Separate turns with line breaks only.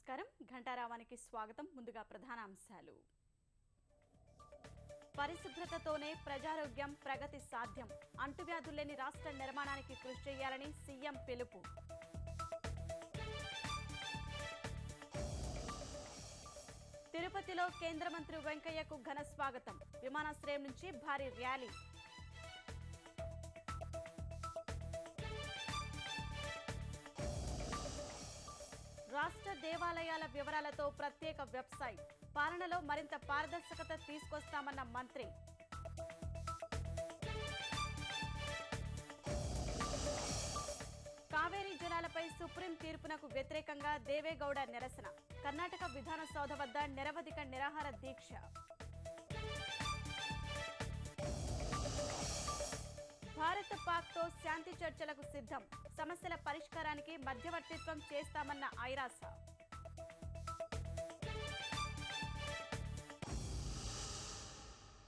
నమస్కారం ఘంటారావానికి స్వాగతం. ముందుగా ప్రధాన అంశాలు. పరిశుభ్రతతోనే ప్రజారోగ్యం ప్రగతి సాధ్యం. అంటువ్యాధుల్లేని రాష్ట్ర నిర్మాణానికి కృషి చేయాలని సీఎం పిలుపు. తిరుపతిలో కేంద్ర మంత్రి వెంకయ్యకు ఘన స్వాగతం. విమానాశ్రయం నుంచి భారీ ర్యాలీ. రాష్ట్ర దేవాలయాల వివరాలతో ప్రత్యేక వెబ్సైట్. పాలనలో మరింత పారదర్శకత తీసుకొస్తామన్న మంత్రి. కావేరీ జలాలపై సుప్రీం తీర్పునకు వ్యతిరేకంగా దేవేగౌడ నిరసన. కర్ణాటక విధాన సౌధ వద్ద నిరవధిక నిరాహార దీక్ష. భారత్ పాక్తో శాంతి చర్చలకు సిద్ధం. సమస్యల పరిష్కారానికి మధ్యవర్తిత్వం చేస్తామన్న ఐరాస.